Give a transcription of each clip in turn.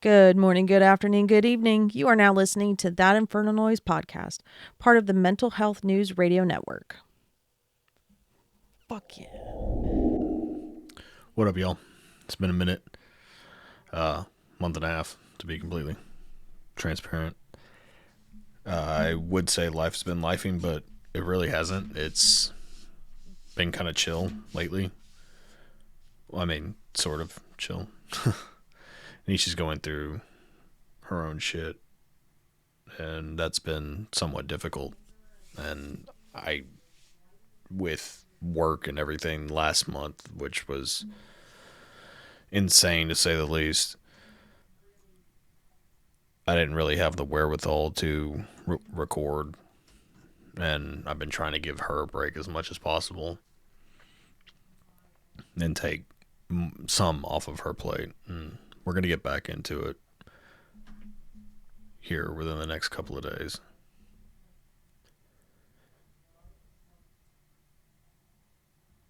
Good morning, good afternoon, good evening. You are now listening to That Infernal Noise podcast, part of the Mental Health News Radio Network. Fuck yeah. What up, y'all? It's been a minute, month and a half, to be completely transparent. I would say life's been lifing, but it really hasn't. It's been kind of chill lately. Well, I mean, sort of chill. Nisha's going through her own shit, and that's been somewhat difficult. And with work and everything last month, which was insane to say the least, I didn't really have the wherewithal to record, and I've been trying to give her a break as much as possible and take some off of her plate. And we're going to get back into it here within the next couple of days.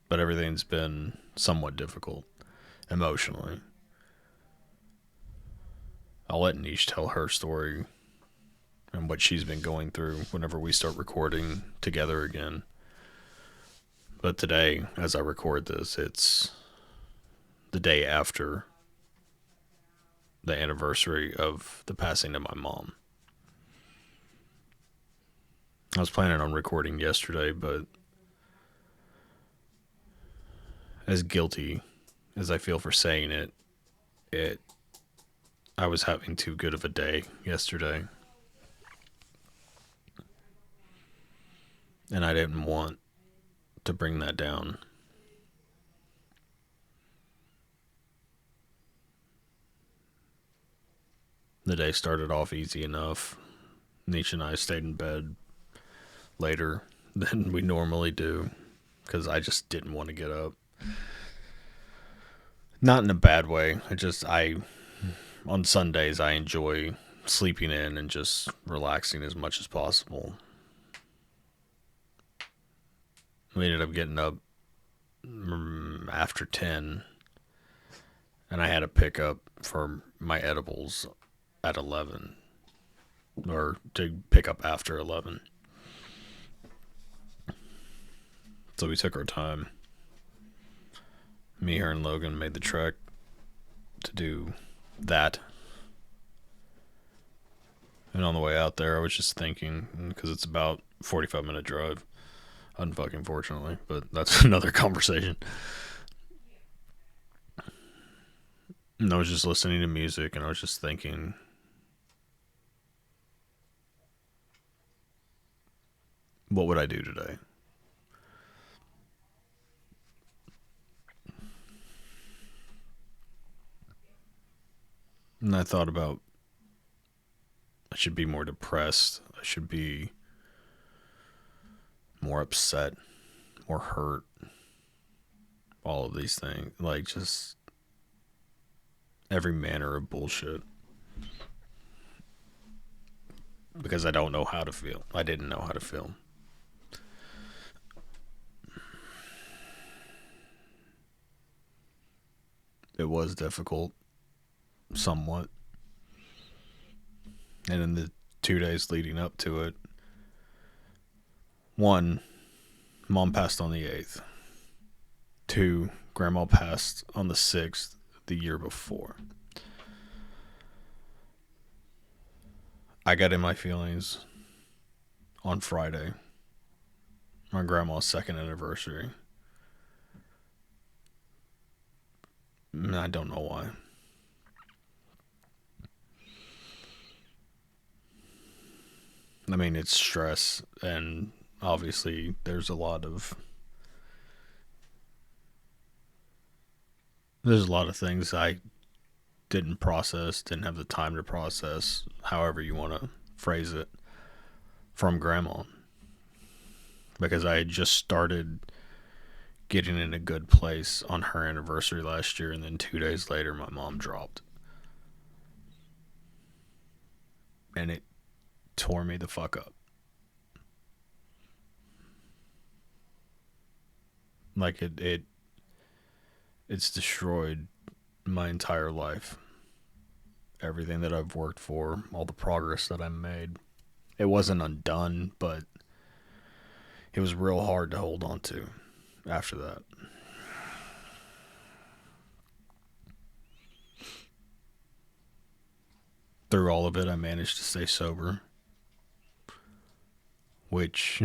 But everything's been somewhat difficult emotionally. I'll let Niche tell her story and what she's been going through whenever we start recording together again. But today, as I record this, it's the day after the anniversary of the passing of my mom. I was planning on recording yesterday, but as guilty as I feel for saying it I was having too good of a day yesterday. And I didn't want to bring that down. The day started off easy enough. Nietzsche and I stayed in bed later than we normally do because I just didn't want to get up. Not in a bad way. On Sundays, I enjoy sleeping in and just relaxing as much as possible. We ended up getting up after 10, and I had to pick up for my edibles at 11, or to pick up after 11. So we took our time. Me, her, and Logan made the trek to do that. And on the way out there, I was just thinking, because it's about 45-minute drive, unfucking fortunately, but that's another conversation. And I was just listening to music, and I was just thinking, what would I do today? And I thought about, I should be more depressed. I should be more upset, more hurt. All of these things. Like, just every manner of bullshit. Because I don't know how to feel. I didn't know how to feel. It was difficult, somewhat. And in the 2 days leading up to it, one, Mom passed on the 8th. Two, Grandma passed on the 6th the year before. I got in my feelings on Friday, on Grandma's 2nd anniversary. I don't know why. I mean, it's stress, and obviously there's a lot of things I didn't process, didn't have the time to process, however you want to phrase it, from Grandma. Because I had just started getting in a good place on her anniversary last year, and then 2 days later my mom dropped. And it tore me the fuck up. Like it's destroyed my entire life. everything that I've worked for, all the progress that I made. It wasn't undone, but it was real hard to hold on to after that. Through all of it, I managed to stay sober, which,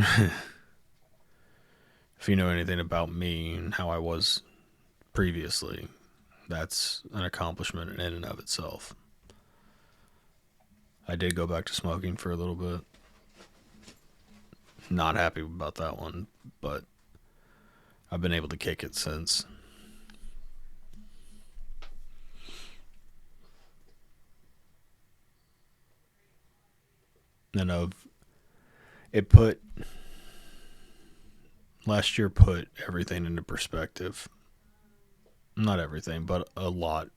if you know anything about me and how I was previously, that's an accomplishment in and of itself. I did go back to smoking for a little bit. Not happy about that one, but I've been able to kick it since. And it put last year put everything into perspective. Not everything, but a lot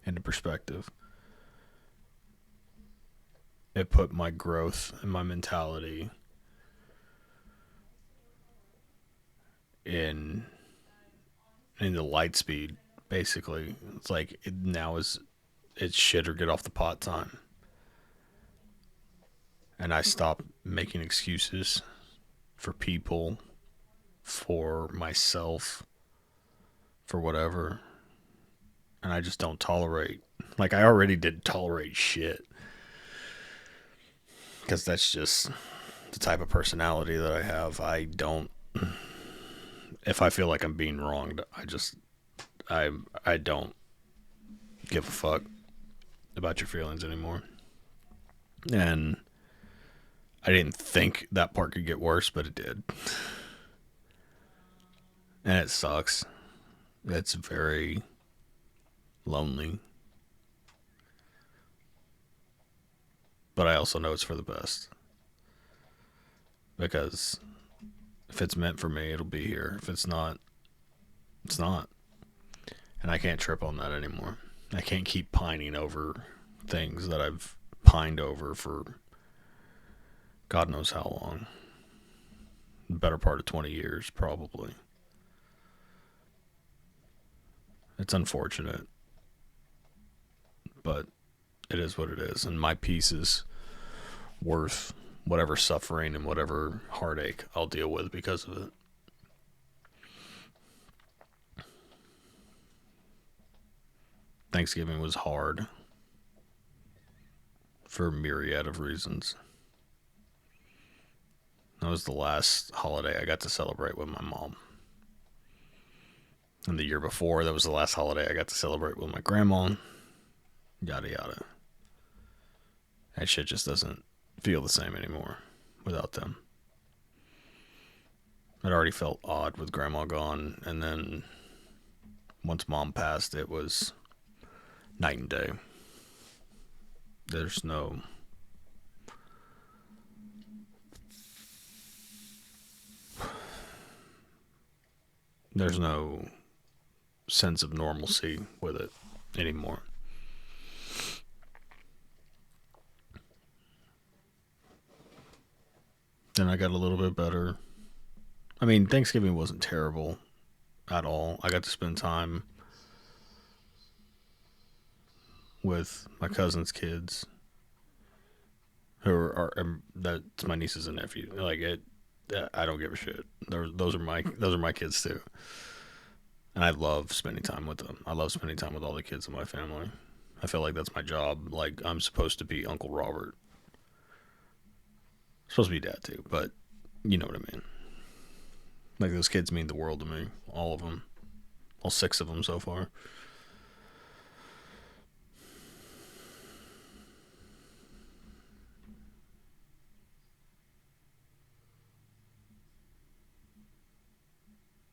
into perspective. It put my growth and my mentality in the light speed. Basically, it's like now it's shit or get off the pot time, and I stopped making excuses for people, for myself, for whatever, and I just don't tolerate. Like I already didn't tolerate shit because that's just the type of personality that I have. I don't. If I feel like I'm being wronged, I don't give a fuck about your feelings anymore. And I didn't think that part could get worse, but it did. And it sucks. It's very lonely. But I also know it's for the best. Because if it's meant for me, it'll be here. If it's not, it's not. And I can't trip on that anymore. I can't keep pining over things that I've pined over for God knows how long. The better part of 20 years, probably. It's unfortunate. But it is what it is. And my peace is worth whatever suffering and whatever heartache I'll deal with because of it. Thanksgiving was hard for a myriad of reasons. That was the last holiday I got to celebrate with my mom. And the year before, that was the last holiday I got to celebrate with my grandma. Yada yada. That shit just doesn't feel the same anymore without them. It already felt odd with grandma gone, and then once mom passed, it was night and day. There's no sense of normalcy with it anymore. Then I got a little bit better. I mean, Thanksgiving wasn't terrible at all. I got to spend time with my cousin's kids, who are that's my nieces and nephews. Like it, I don't give a shit. Those are my kids too, and I love spending time with them. I love spending time with all the kids in my family. I feel like that's my job. Like I'm supposed to be Uncle Robert. I'm supposed to be dad too, but you know what I mean. Like those kids mean the world to me. All of them, all 6 of them so far.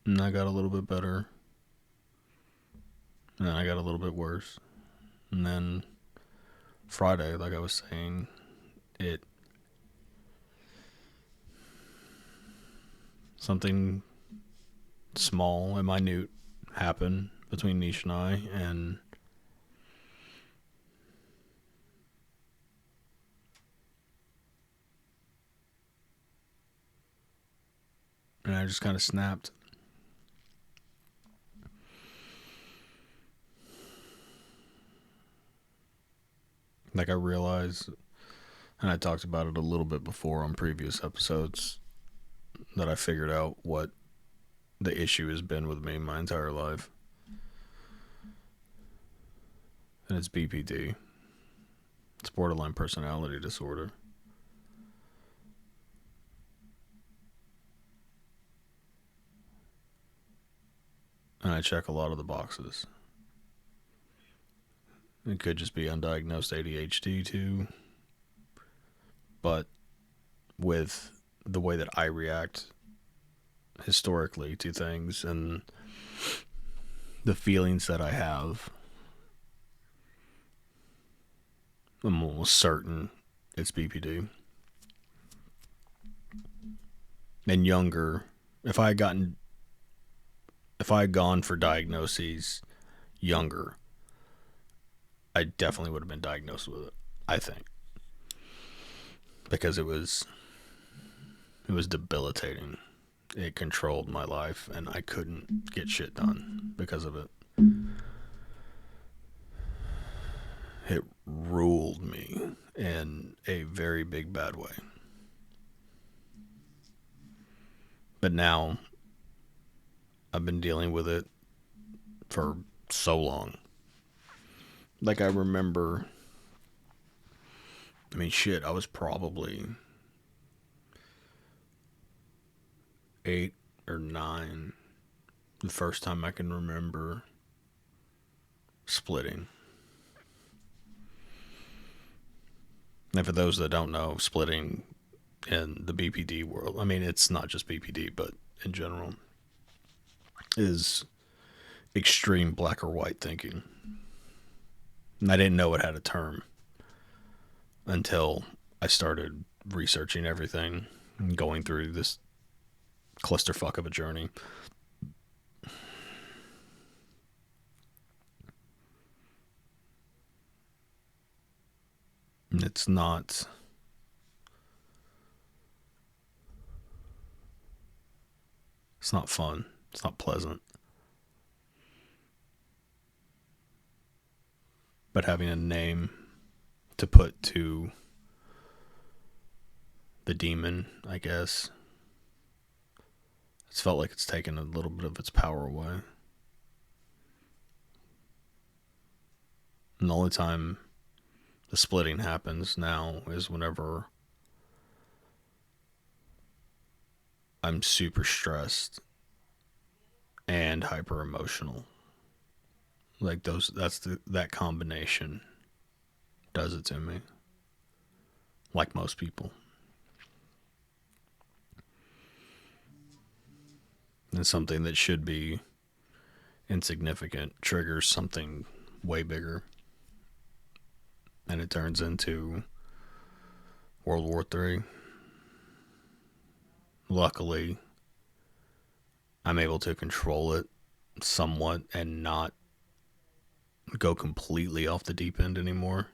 And I got a little bit better. And then I got a little bit worse. And then Friday, like I was saying, it something small and minute happened between Nish and I, and I just kind of snapped. Like, I realize, and I talked about it a little bit before on previous episodes, that I figured out what the issue has been with me my entire life. And it's BPD. It's borderline personality disorder. And I check a lot of the boxes. It could just be undiagnosed ADHD too. But with the way that I react historically to things and the feelings that I have, I'm almost certain it's BPD. And younger, if I had gone for diagnoses younger, I definitely would have been diagnosed with it, I think. Because it was debilitating. It controlled my life and I couldn't get shit done because of it. It ruled me in a very big bad way. But now I've been dealing with it for so long. Like, I remember, I mean, shit, I was probably 8 or 9 the first time I can remember splitting. And for those that don't know, splitting in the BPD world, I mean, it's not just BPD, but in general, is extreme black or white thinking. And I didn't know it had a term until I started researching everything and going through this clusterfuck of a journey. And it's not fun. It's not pleasant. But having a name to put to the demon, I guess, it's felt like it's taken a little bit of its power away. And the only time the splitting happens now is whenever I'm super stressed and hyper emotional. Like, that combination does it to me. Like most people. And something that should be insignificant triggers something way bigger. And it turns into World War III. Luckily, I'm able to control it somewhat and not go completely off the deep end anymore.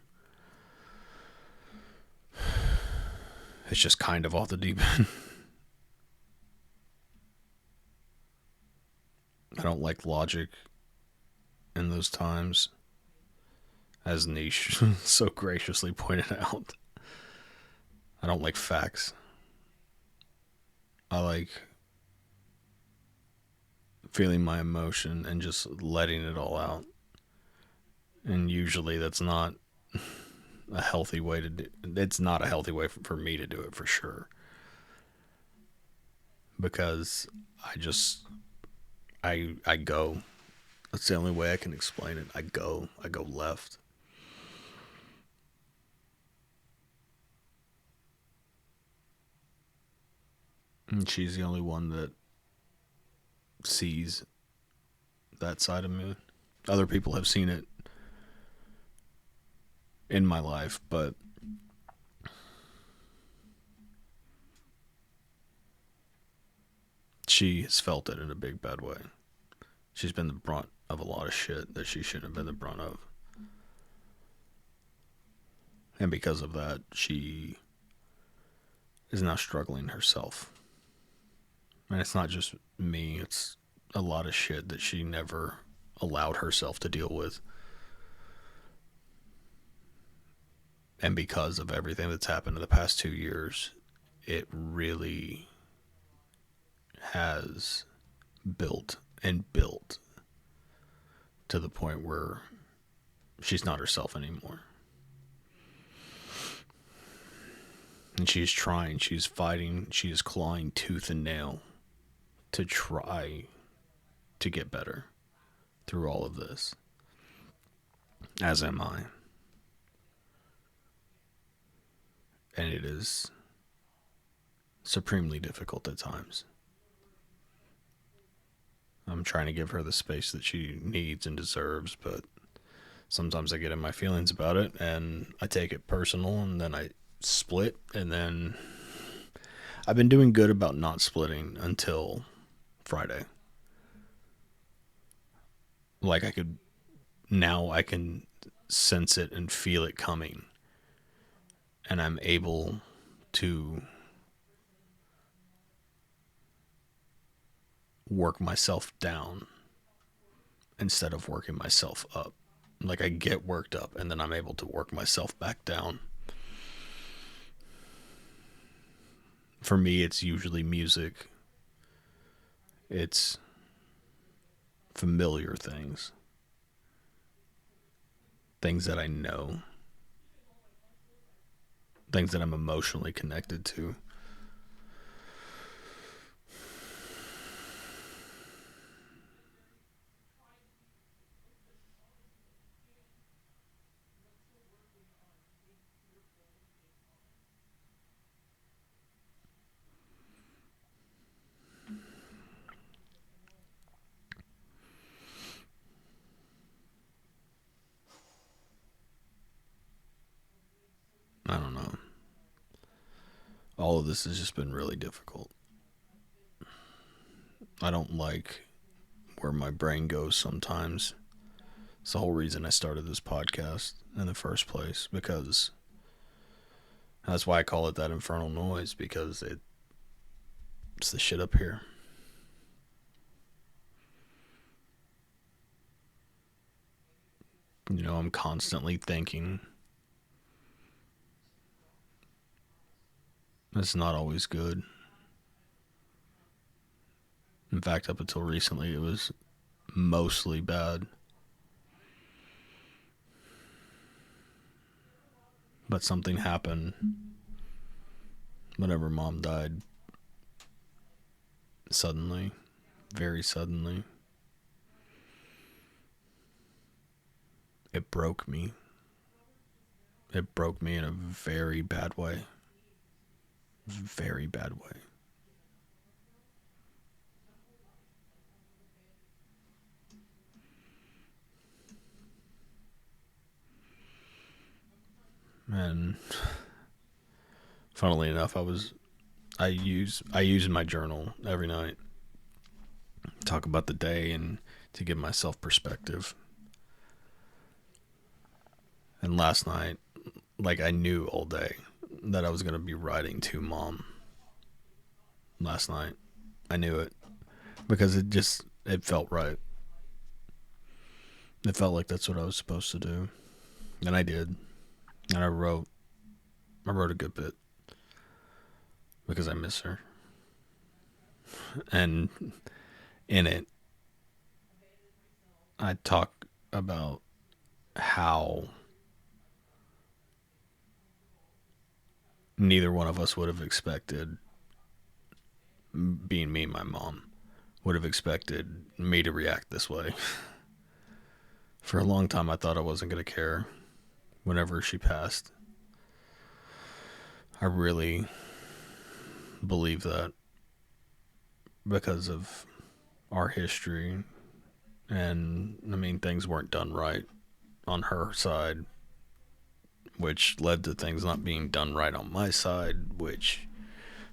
It's just kind of off the deep end. I don't like logic in those times, as Niche so graciously pointed out. I don't like facts. I like feeling my emotion and just letting it all out. And usually that's not a healthy way to do it. It's not a healthy way for me to do it, for sure. Because I go. That's the only way I can explain it. I go left. And she's the only one that sees that side of me. Other people have seen it in my life, but she has felt it in a big bad way. She's been the brunt of a lot of shit that she shouldn't have been the brunt of. And because of that, she is now struggling herself. And it's not just me, it's a lot of shit that she never allowed herself to deal with. And because of everything that's happened in the past 2 years, it really has built and built to the point where she's not herself anymore. And she's trying, she's fighting, she's clawing tooth and nail to try to get better through all of this. As am I. And it is supremely difficult at times. I'm trying to give her the space that she needs and deserves, but sometimes I get in my feelings about it and I take it personal and then I split, and then I've been doing good about not splitting until Friday. Like I can sense it and feel it coming, and I'm able to work myself down instead of working myself up. Like I get worked up and then I'm able to work myself back down. For me, it's usually music. It's familiar things. Things that I know. Things that I'm emotionally connected to. I don't know. All of this has just been really difficult. I don't like where my brain goes sometimes. It's the whole reason I started this podcast in the first place, because that's why I call it that infernal noise, because it's the shit up here. You know, I'm constantly thinking. It's not always good. In fact, up until recently, it was mostly bad. But something happened whenever Mom died. Suddenly. Very suddenly. It broke me. It broke me in a very bad way. Very bad way. And funnily enough, I use my journal every night. Talk about the day and to give myself perspective. And last night, like I knew all day that I was going to be writing to Mom. Last night, I knew it because it felt right. It felt like that's what I was supposed to do. And I did. And I wrote a good bit because I miss her. And in it, I talk about how neither one of us would have expected, being me and my mom, would have expected me to react this way. For a long time, I thought I wasn't going to care whenever she passed. I really believe that because of our history. And, I mean, things weren't done right on her side, which led to things not being done right on my side, which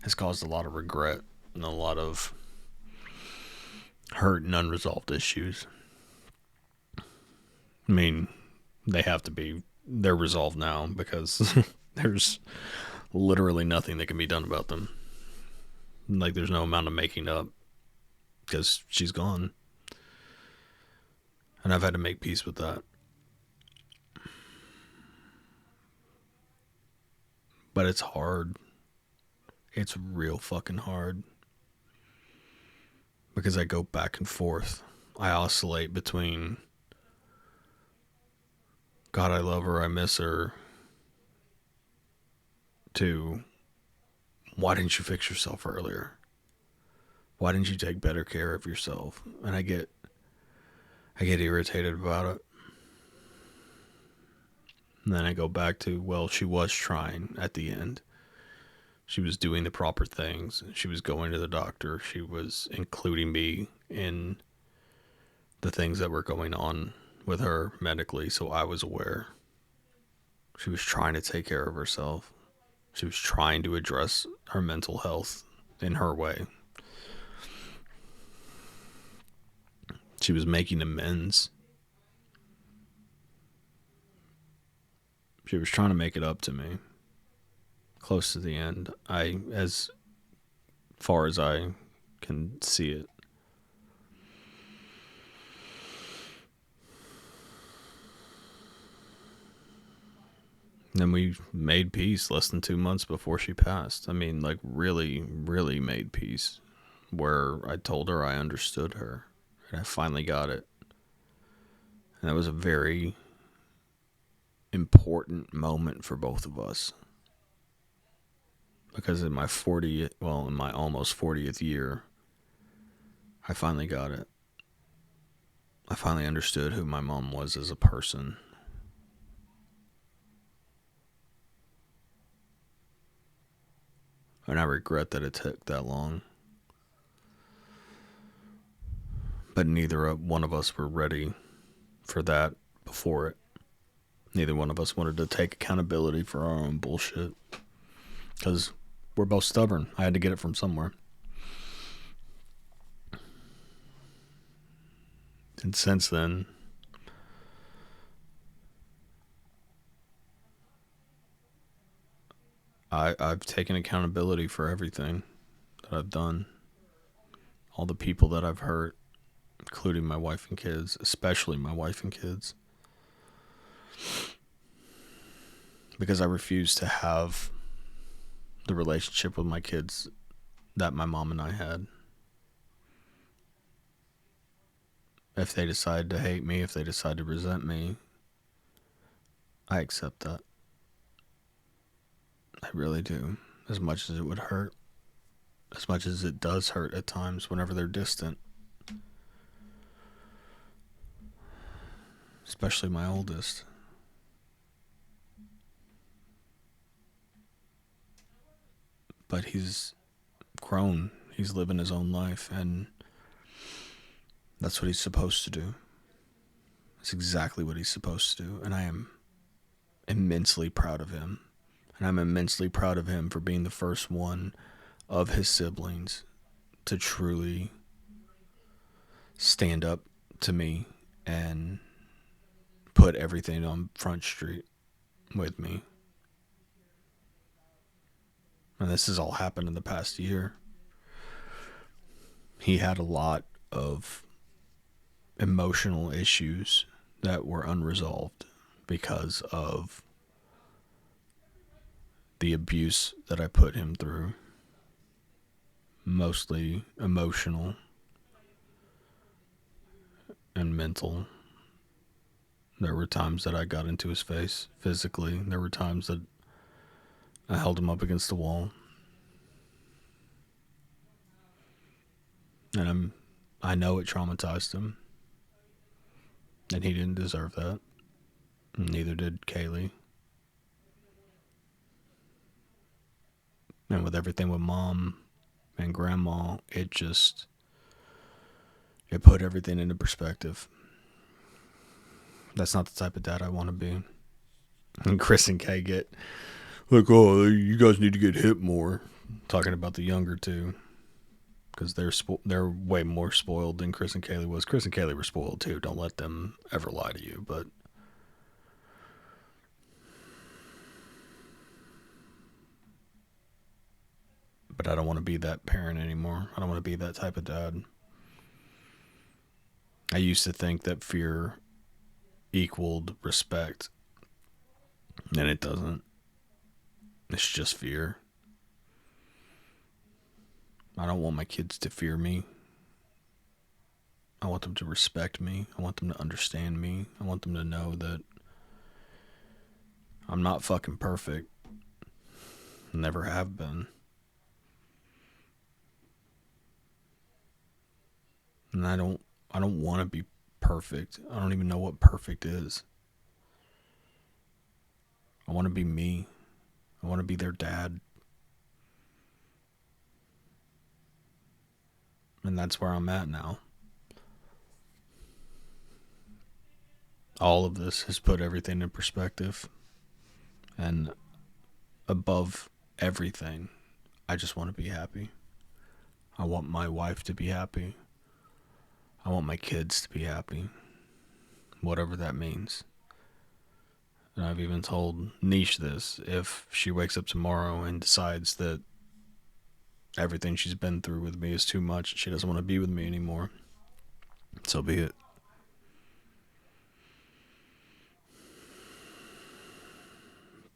has caused a lot of regret and a lot of hurt and unresolved issues. I mean, they're resolved now because there's literally nothing that can be done about them. Like, there's no amount of making up because she's gone. And I've had to make peace with that. But it's hard. It's real fucking hard. Because I go back and forth. I oscillate between God, I love her, I miss her, to why didn't you fix yourself earlier? Why didn't you take better care of yourself? And I get irritated about it. And then I go back to, well, she was trying at the end. She was doing the proper things. She was going to the doctor. She was including me in the things that were going on with her medically, so I was aware. She was trying to take care of herself. She was trying to address her mental health in her way. She was making amends. She was trying to make it up to me. Close to the end, as far as I can see it. And we made peace less than 2 months before she passed. I mean, like, really, really made peace. Where I told her I understood her. And I finally got it. And that was a very important moment for both of us. Because in my almost 40th year, I finally got it. I finally understood who my mom was as a person. And I regret that it took that long. But neither one of us were ready for that before it. Neither one of us wanted to take accountability for our own bullshit. Because we're both stubborn. I had to get it from somewhere. And since then, I've taken accountability for everything that I've done. All the people that I've hurt, including my wife and kids, especially my wife and kids. Because I refuse to have the relationship with my kids that my mom and I had. If they decide to hate me, if they decide to resent me, I accept that. I really do. As much as it would hurt. As much as it does hurt at times whenever they're distant. Especially my oldest. But he's grown. He's living his own life, and that's what he's supposed to do. That's exactly what he's supposed to do, and I am immensely proud of him. And I'm immensely proud of him for being the first one of his siblings to truly stand up to me and put everything on Front Street with me. And this has all happened in the past year. He had a lot of emotional issues that were unresolved because of the abuse that I put him through. Mostly emotional and mental. There were times that I got into his face physically. There were times that I held him up against the wall. And I know it traumatized him. And he didn't deserve that. Neither did Kaylee. And with everything with Mom and Grandma, it put everything into perspective. That's not the type of dad I want to be. And Chris and Kay get like, oh, you guys need to get hit more. Talking about the younger two. Because they're way more spoiled than Chris and Kaylee was. Chris and Kaylee were spoiled too. Don't let them ever lie to you. But I don't want to be that parent anymore. I don't want to be that type of dad. I used to think that fear equaled respect. And it doesn't. It's just fear. I don't want my kids to fear me. I want them to respect me. I want them to understand me. I want them to know that I'm not fucking perfect. Never have been. And I don't want to be perfect. I don't even know what perfect is. I want to be me. I want to be their dad. And that's where I'm at now. All of this has put everything in perspective. And above everything, I just want to be happy. I want my wife to be happy. I want my kids to be happy. Whatever that means. And I've even told Niche this. If she wakes up tomorrow and decides that everything she's been through with me is too much, she doesn't want to be with me anymore, so be it.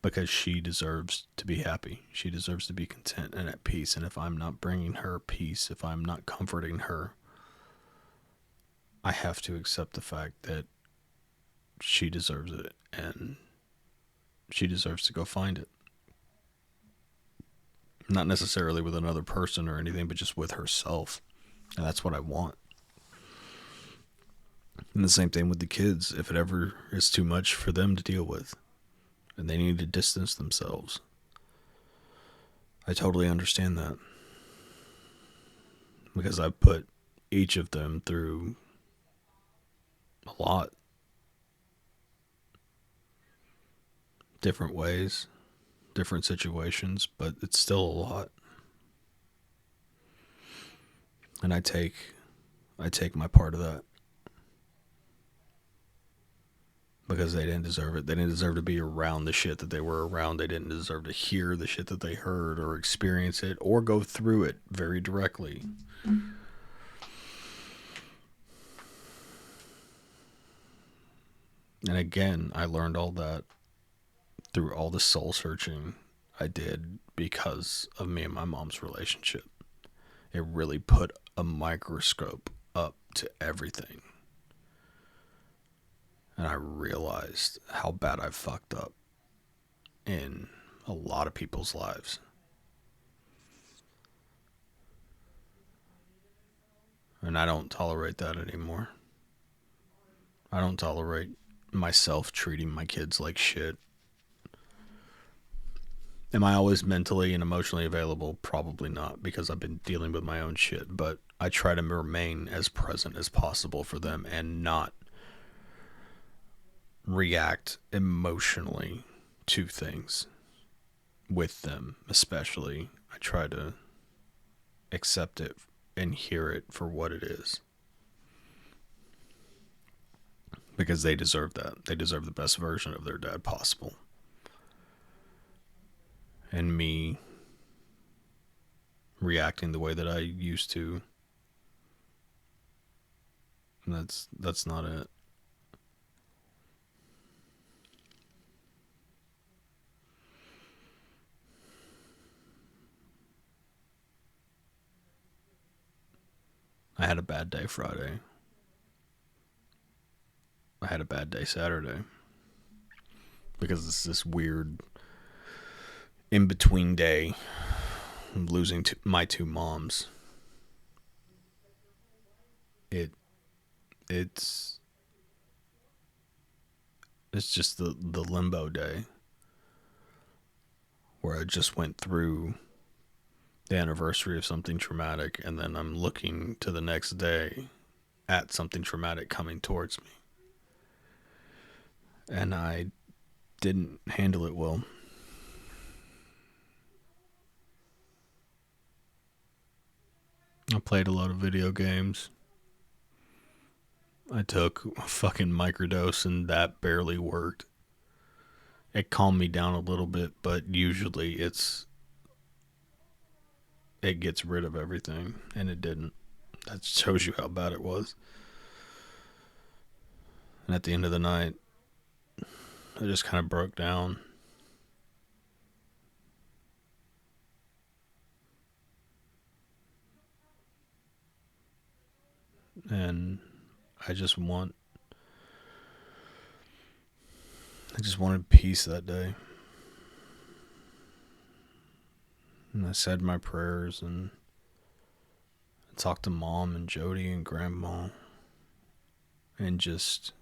Because she deserves to be happy. She deserves to be content and at peace. And if I'm not bringing her peace, if I'm not comforting her, I have to accept the fact that she deserves it. And she deserves to go find it. Not necessarily with another person or anything, but just with herself. And that's what I want. And the same thing with the kids. If it ever is too much for them to deal with and they need to distance themselves, I totally understand that. Because I've put each of them through a lot. Different ways, different situations, but it's still a lot. And I take my part of that. Because they didn't deserve it. They didn't deserve to be around the shit that they were around. They didn't deserve to hear the shit that they heard or experience it or go through it very directly. And again, I learned all that through all the soul searching I did because of me and my mom's relationship. It really put a microscope up to everything. And I realized how bad I fucked up in a lot of people's lives. And I don't tolerate that anymore. I don't tolerate myself treating my kids like shit. Am I always mentally and emotionally available? Probably not, because I've been dealing with my own shit. But I try to remain as present as possible for them and not react emotionally to things with them, especially. I try to accept it and hear it for what it is. Because they deserve that. They deserve the best version of their dad possible. And me reacting the way that I used to, that's not it. I had a bad day Friday. I had a bad day Saturday. Because it's this weird in-between day. I'm losing my two moms. It's just the limbo day. Where I just went through the anniversary of something traumatic, and then I'm looking to the next day at something traumatic coming towards me. And I didn't handle it well. I played a lot of video games. I took a fucking microdose and that barely worked. It calmed me down a little bit, but usually it gets rid of everything, and it didn't. That shows you how bad it was. And at the end of the night, I just kind of broke down. and I just want I just wanted peace that day. And I said my prayers and I talked to Mom and Jody and Grandma and just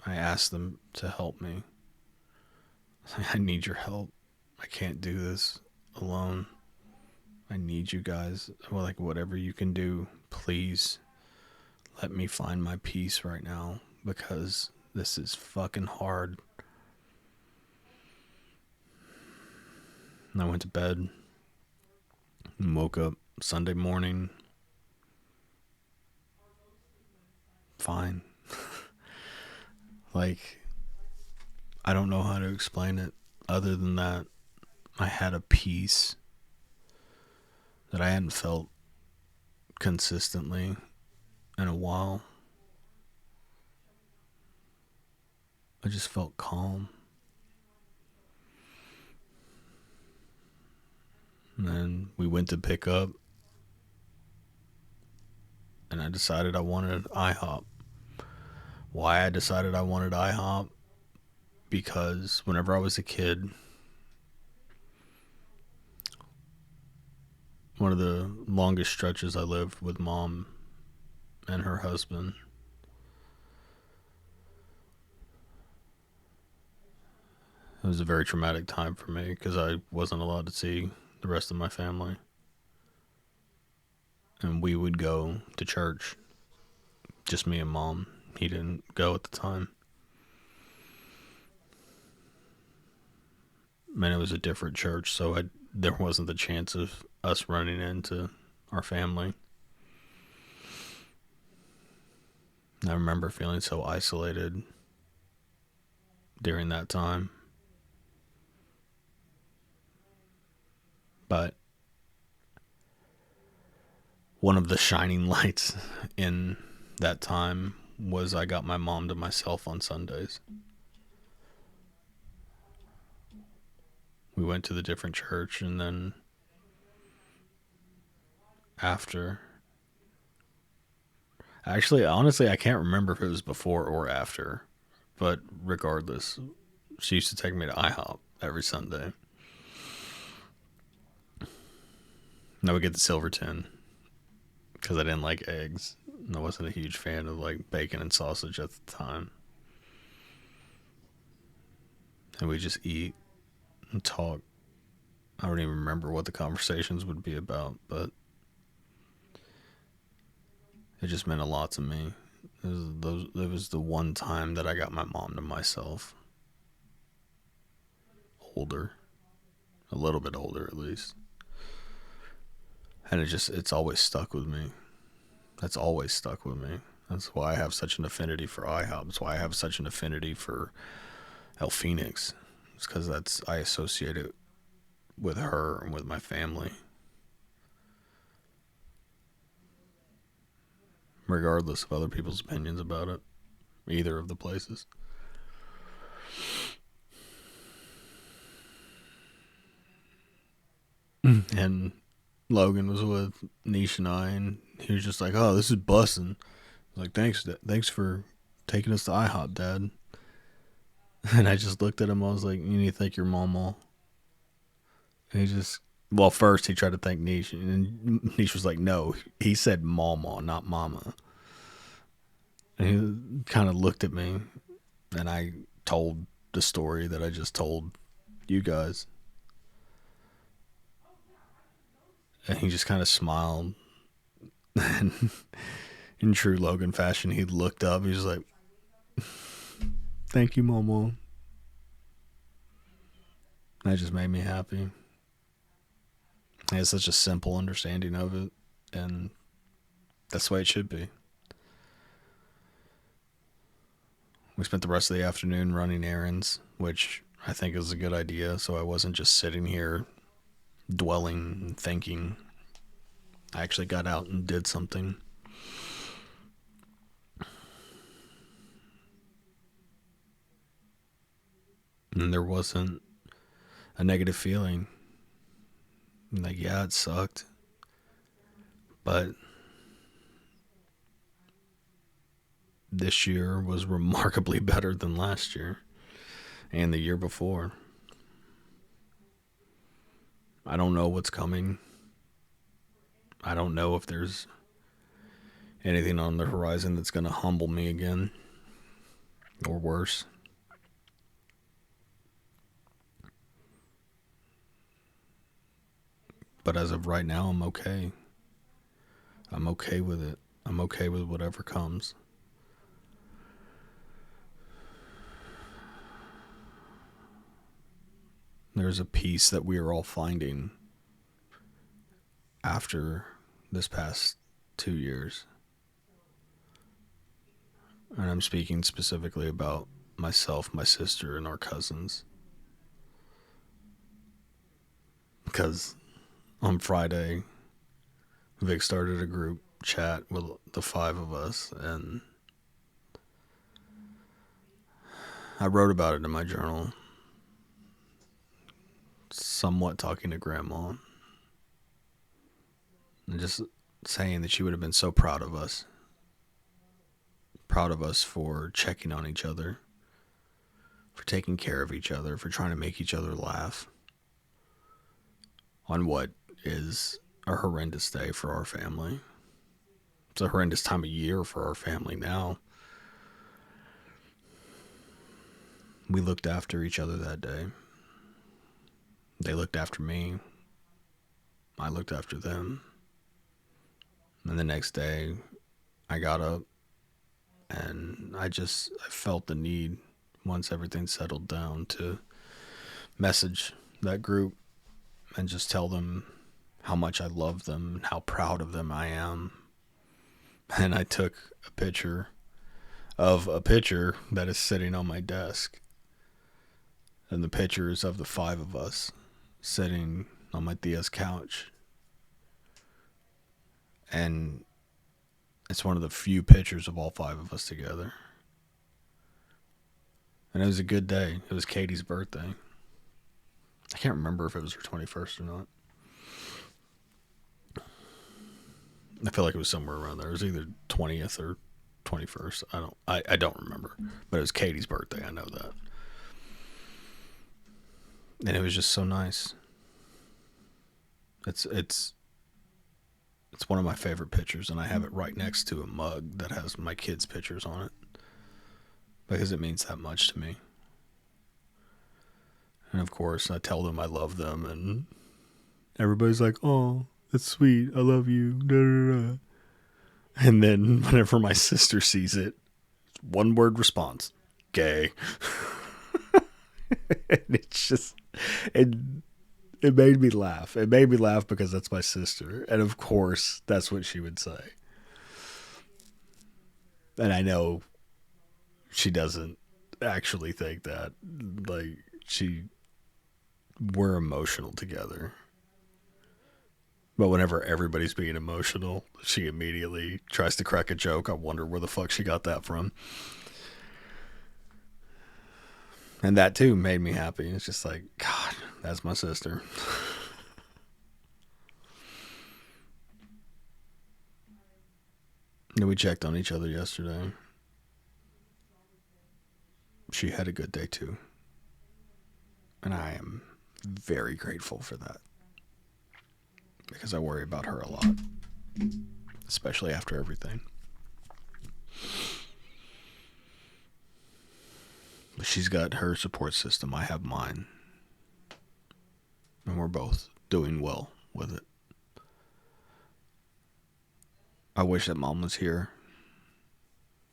I asked them to help me. I need your help. I can't do this alone. I need you guys. Well, like whatever you can do, please let me find my peace right now because this is fucking hard. And I went to bed and woke up Sunday morning fine. Like, I don't know how to explain it other than that I had a peace that I hadn't felt consistently in a while. I just felt calm. And then we went to pick up, and I decided I wanted IHOP. Why I decided I wanted IHOP? Because whenever I was a kid, one of the longest stretches I lived with Mom and her husband, it was a very traumatic time for me because I wasn't allowed to see the rest of my family. And we would go to church, just me and Mom. He didn't go at the time. And it was a different church, so there wasn't the chance of us running into our family. And I remember feeling so isolated during that time. But one of the shining lights in that time was I got my mom to myself on Sundays. We went to the different church, and then after, actually, honestly, I can't remember if it was before or after, but regardless, she used to take me to IHOP every Sunday. And I would get the silver tin because I didn't like eggs. And I wasn't a huge fan of like bacon and sausage at the time. And we just eat and talk. I don't even remember what the conversations would be about, but it just meant a lot to me. It was the one time that I got my mom to myself. Older. A little bit older, at least. And it's always stuck with me. That's always stuck with me. That's why I have such an affinity for IHOP. That's why I have such an affinity for El Phoenix. It's because I associate it with her and with my family. Regardless of other people's opinions about it. Either of the places. And Logan was with Nish and I, and he was just like, "Oh, this is bussin'." I was like, thanks for taking us to IHOP, Dad." And I just looked at him. I was like, "You need to thank your mama." And he just, well, first he tried to thank Nish, and Nish was like, "No, he said mama, not mama." And he kind of looked at me, and I told the story that I just told you guys. And he just kind of smiled. And in true Logan fashion, he looked up. He was like, "Thank you, Mama." And that just made me happy. He has such a simple understanding of it, and that's the way it should be. We spent the rest of the afternoon running errands, which I think is a good idea, so I wasn't just sitting here dwelling and thinking. I actually got out and did something. And there wasn't a negative feeling. Like, yeah, it sucked. But this year was remarkably better than last year and the year before. I don't know what's coming. I don't know if there's anything on the horizon that's going to humble me again or worse. But as of right now, I'm okay. I'm okay with it. I'm okay with whatever comes. There's a peace that we are all finding after this past 2 years. And I'm speaking specifically about myself, my sister, and our cousins. Because on Friday, Vic started a group chat with the 5 of us, and I wrote about it in my journal, somewhat talking to Grandma, and just saying that she would have been so proud of us for checking on each other, for taking care of each other, for trying to make each other laugh on what is a horrendous day for our family. It's a horrendous time of year for our family now. We looked after each other that day. They looked after me. I looked after them. And the next day, I got up and I felt the need, once everything settled down, to message that group and just tell them how much I love them and how proud of them I am. And I took a picture of a picture that is sitting on my desk. And the picture is of the 5 of us sitting on my tia's couch. And it's one of the few pictures of all 5 of us together. And it was a good day. It was Katie's birthday. I can't remember if it was her 21st or not. I feel like it was somewhere around there. It was either 20th or 21st. I don't remember. But it was Katie's birthday, I know that. And it was just so nice. It's one of my favorite pictures, and I have it right next to a mug that has my kids' pictures on it, because it means that much to me. And of course, I tell them I love them, and everybody's like, "Oh, that's sweet. I love you." Da, da, da. And then whenever my sister sees it, one word response: gay. And it's just, it made me laugh. It made me laugh because that's my sister. And of course, that's what she would say. And I know she doesn't actually think that. Like, we're emotional together. But whenever everybody's being emotional, she immediately tries to crack a joke. I wonder where the fuck she got that from. And that too made me happy. It's just like, God, that's my sister. And we checked on each other yesterday. She had a good day too. And I am very grateful for that. Because I worry about her a lot. Especially after everything. But she's got her support system. I have mine. And we're both doing well with it. I wish that Mom was here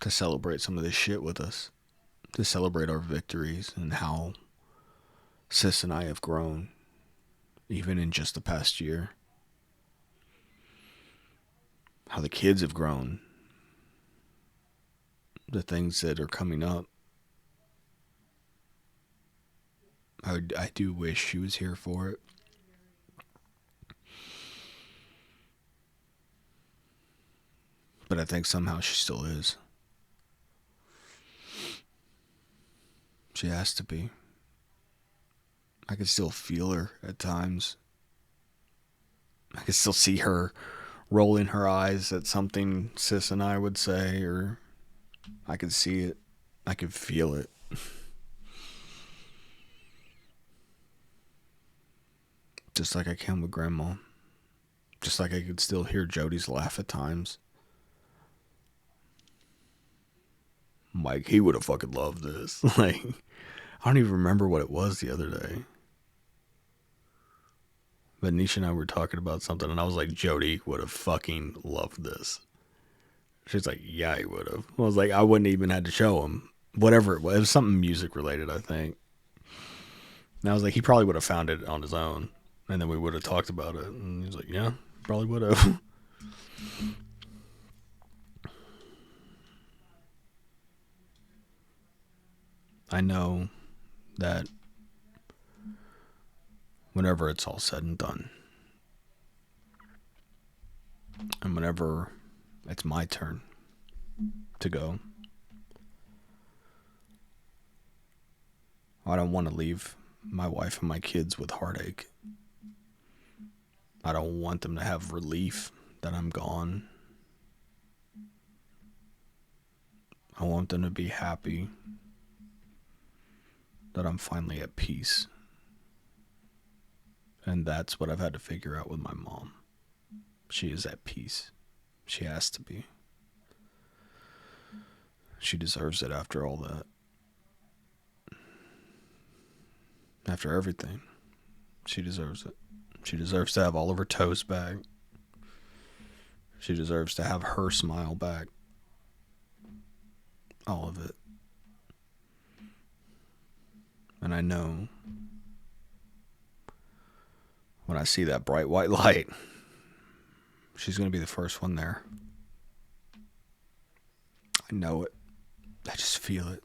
to celebrate some of this shit with us. To celebrate our victories and how Sis and I have grown. Even in just the past year. How the kids have grown. The things that are coming up. I do wish she was here for it. But I think somehow she still is. She has to be. I can still feel her at times. I can still see her rolling her eyes at something Sis and I would say, or I could see it. I could feel it. Just like I can with Grandma. Just like I could still hear Jody's laugh at times. Like, he would have fucking loved this. Like, I don't even remember what it was the other day. But Nisha and I were talking about something, and I was like, Jody would have fucking loved this. She's like, yeah, he would have. I was like, I wouldn't even had to show him. Whatever it was something music related, I think. And I was like, he probably would have found it on his own. And then we would have talked about it. And he was like, yeah, probably would have. I know that whenever it's all said and done, and whenever it's my turn to go, I don't want to leave my wife and my kids with heartache. I don't want them to have relief that I'm gone. I want them to be happy that I'm finally at peace. And that's what I've had to figure out with my mom. She is at peace. She has to be. She deserves it after all that. After everything. She deserves it. She deserves to have all of her toes back. She deserves to have her smile back. All of it. And I know when I see that bright white light, she's going to be the first one there. I know it. I just feel it.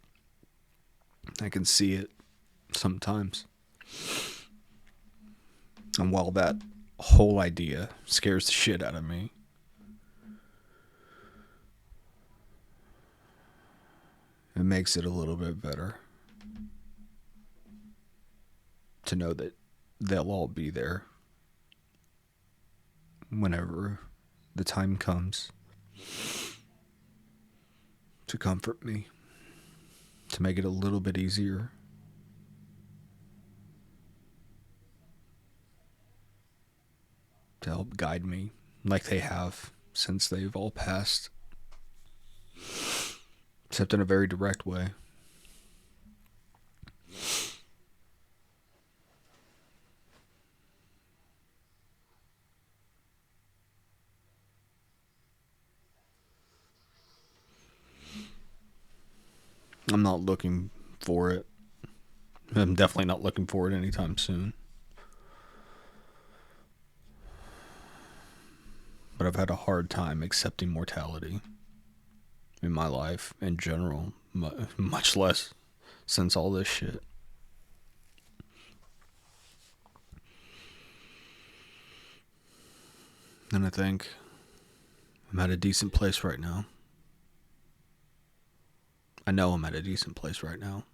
I can see it sometimes. And while that whole idea scares the shit out of me, it makes it a little bit better to know that they'll all be there whenever the time comes to comfort me, to make it a little bit easier. To help guide me like they have since they've all passed. Except in a very direct way. I'm not looking for it. I'm definitely not looking for it anytime soon. But I've had a hard time accepting mortality in my life in general, much less since all this shit. And I think I'm at a decent place right now. I know I'm at a decent place right now.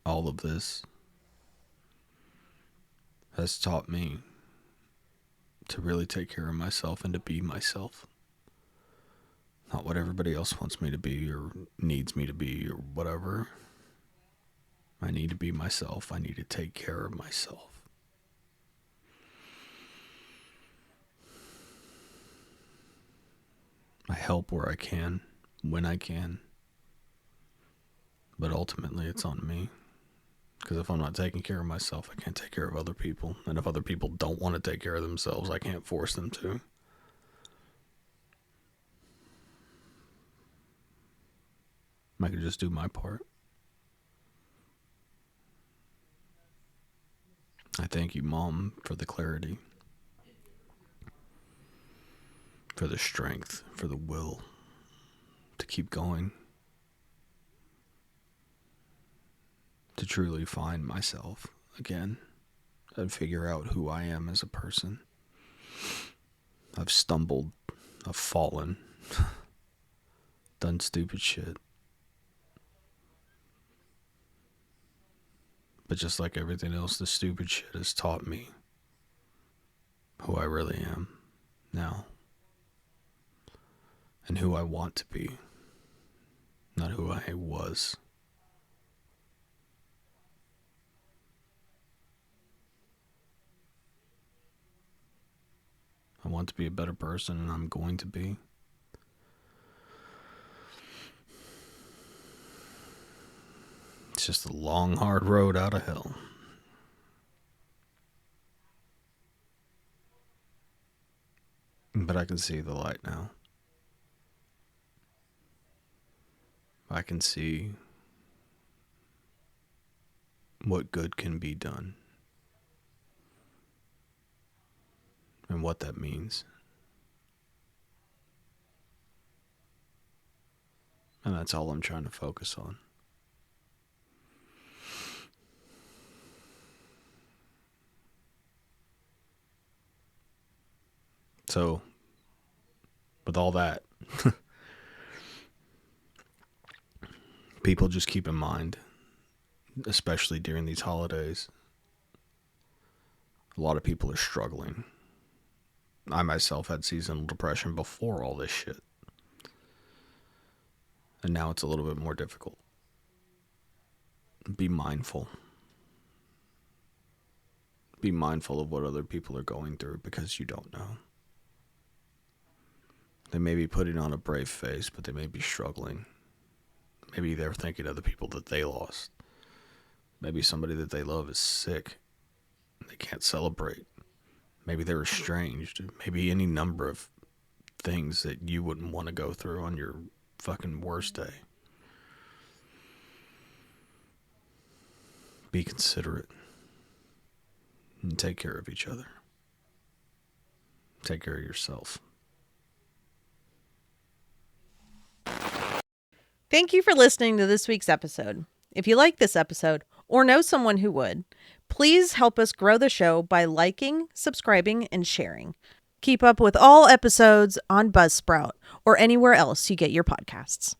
All of this has taught me to really take care of myself and to be myself. Not what everybody else wants me to be or needs me to be or whatever. I need to be myself. I need to take care of myself. I help where I can, when I can. But ultimately, it's on me. Because if I'm not taking care of myself, I can't take care of other people. And if other people don't want to take care of themselves, I can't force them to. I can just do my part. I thank you, Mom, for the clarity, for the strength, for the will to keep going, to truly find myself again and figure out who I am as a person. I've stumbled, I've fallen, done stupid shit. But just like everything else, the stupid shit has taught me who I really am now. and who I want to be, not who I was. I want to be a better person, and I'm going to be. It's just a long, hard road out of hell. But I can see the light now. I can see what good can be done and what that means. And that's all I'm trying to focus on. So, with all that, people just keep in mind, especially during these holidays, a lot of people are struggling. I myself had seasonal depression before all this shit. And now it's a little bit more difficult. Be mindful. Be mindful of what other people are going through because you don't know. They may be putting on a brave face, but they may be struggling. Maybe they're thinking of the people that they lost. Maybe somebody that they love is sick. They can't celebrate. Maybe they're estranged. Maybe any number of things that you wouldn't want to go through on your fucking worst day. Be considerate. And take care of each other. Take care of yourself. Thank you for listening to this week's episode. If you like this episode or know someone who would, please help us grow the show by liking, subscribing, and sharing. Keep up with all episodes on Buzzsprout or anywhere else you get your podcasts.